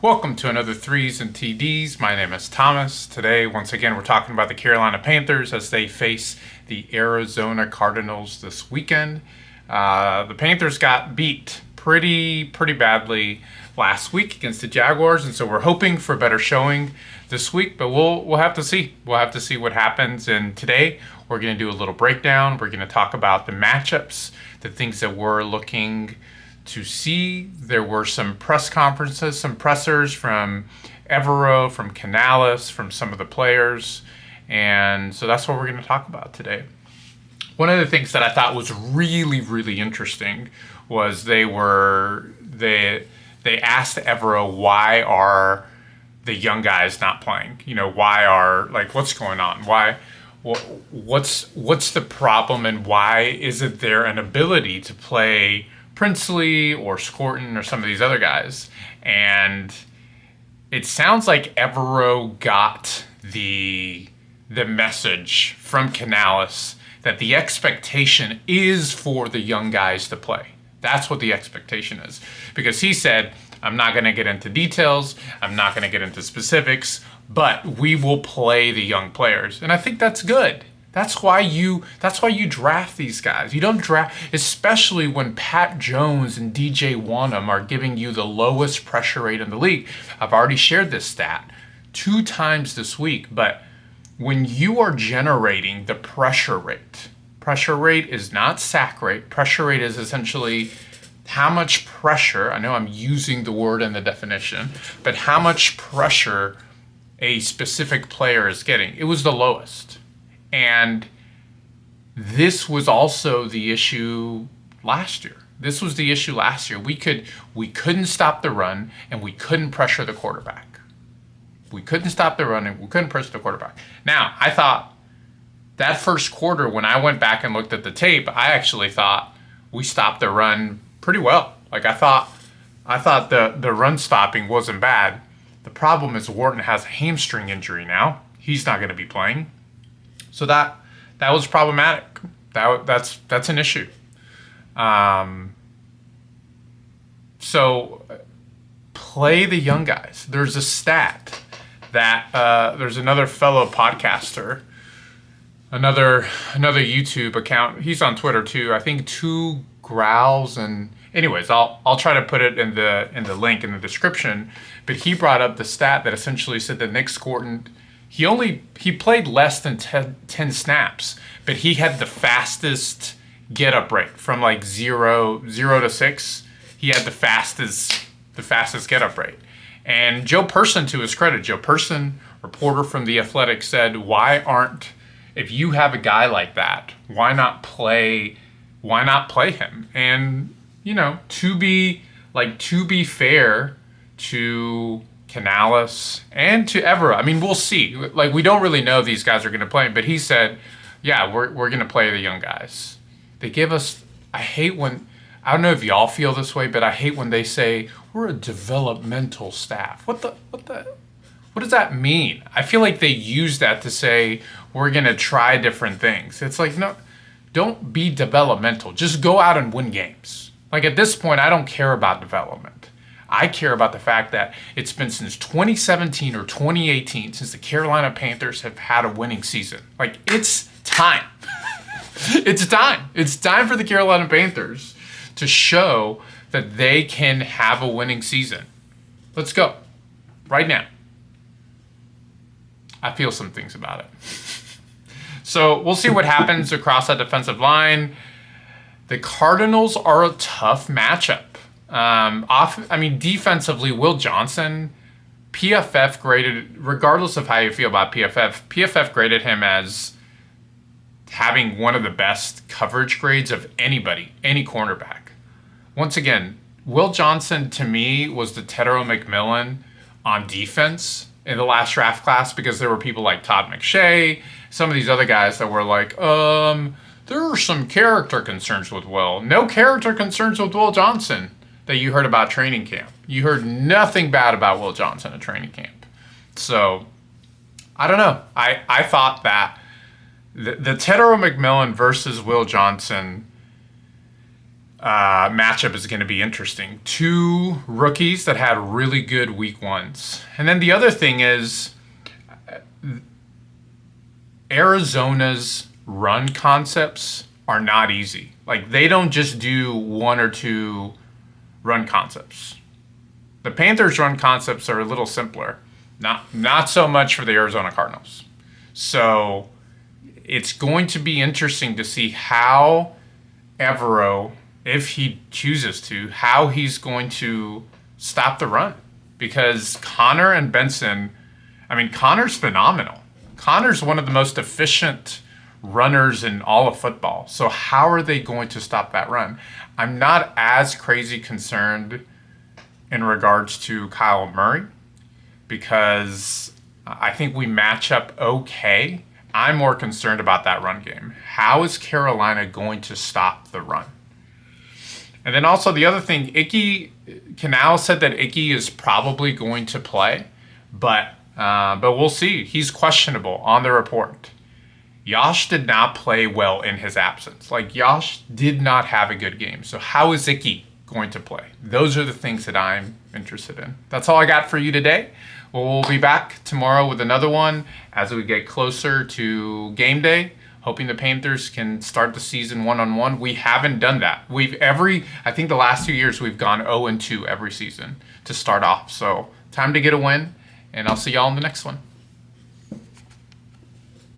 Welcome to another Threes and TDs. My name is Thomas. Today, once again, we're talking about the Carolina Panthers as they face the Arizona Cardinals this weekend. The Panthers got beat pretty badly last week against the Jaguars, and so we're hoping for a better showing this week. But we'll have to see. We'll have to see what happens. And today, we're going to do a little breakdown. We're going to talk about the matchups, the things that we're looking to see. There were some press conferences, some pressers from Evero, from Canales, from some of the players, and so that's what we're going to talk about today. One of the things that I thought was really interesting was they asked Evero, why are the young guys not playing? Why are, what's going on? What's the problem, and why isn't there an ability to play Princely or Scorton or some of these other guys? And it sounds like Evero got the message from Canales that the expectation is for the young guys to play. That's what the expectation is. Because he said, I'm not going to get into details, I'm not going to get into specifics, but we will play the young players. And I think that's good. That's why you draft these guys. You don't draft, especially when Pat Jones and DJ Wanham are giving you the lowest pressure rate in the league. I've already shared this stat 2 times this week, but when you are generating the pressure rate is not sack rate. Pressure rate is essentially how much pressure, I know I'm using the word in the definition, but how much pressure a specific player is getting. It was the lowest. And this was also the issue last year. We couldn't stop the run, and we couldn't pressure the quarterback. Now, I thought that first quarter, when I went back and looked at the tape, I actually thought we stopped the run pretty well. I thought the run stopping wasn't bad. The problem is Wharton has a hamstring injury now. He's not going to be playing. So that was problematic. That's an issue. So play the young guys. There's a stat that there's another fellow podcaster, another YouTube account. He's on Twitter too. I think 2 growls, and anyways, I'll try to put it in the link in the description. But he brought up the stat that essentially said that Nick Scorton, he played less than 10 snaps, but he had the fastest get-up rate from 0 to 6. He had the fastest get-up rate. And Joe Person, to his credit, reporter from The Athletic, said, if you have a guy like that, why not play him? And to be fair to Canales and to Evero, I mean, we'll see. We don't really know if these guys are going to play, but he said, yeah, we're going to play the young guys. They give us, I don't know if y'all feel this way, but I hate when they say we're a developmental staff. What does that mean? I feel like they use that to say we're going to try different things. It's no, don't be developmental. Just go out and win games. At this point, I don't care about development. I care about the fact that it's been since 2017 or 2018 since the Carolina Panthers have had a winning season. It's time. It's time. It's time for the Carolina Panthers to show that they can have a winning season. Let's go. Right now. I feel some things about it. So we'll see what happens across that defensive line. The Cardinals are a tough matchup. Defensively, Will Johnson, PFF graded, regardless of how you feel about PFF graded him as having one of the best coverage grades of any cornerback. Once again, Will Johnson, to me, was the Tedero McMillan on defense in the last draft class, because there were people like Todd McShay, some of these other guys that were there are some character concerns with Will. No character concerns with Will Johnson that you heard about training camp. You heard nothing bad about Will Johnson at training camp. So, I don't know. I thought that the Tedero McMillan versus Will Johnson matchup is going to be interesting. Two rookies that had really good week ones. And then the other thing is Arizona's run concepts are not easy. Like, they don't just do one or two run concepts. The Panthers' run concepts are a little simpler. Not so much for the Arizona Cardinals. So it's going to be interesting to see how Evero, if he chooses to, how he's going to stop the run. Because Connor and Benson, I mean, Connor's phenomenal. Connor's one of the most efficient runners in all of football. So how are they going to stop that run? I'm not as crazy concerned in regards to Kyle Murray because I think we match up okay. I'm more concerned about that run game. How is Carolina going to stop the run? And then also the other thing, Canal said that Icky is probably going to play, but we'll see. He's questionable on the report. Yosh did not play well in his absence. Like, Yosh did not have a good game. So how is Icky going to play? Those are the things that I'm interested in. That's all I got for you today. We'll be back tomorrow with another one as we get closer to game day, hoping the Panthers can start the season 1-1. We haven't done that. I think the last 2 years we've gone 0-2 every season to start off. So time to get a win, and I'll see y'all in the next one.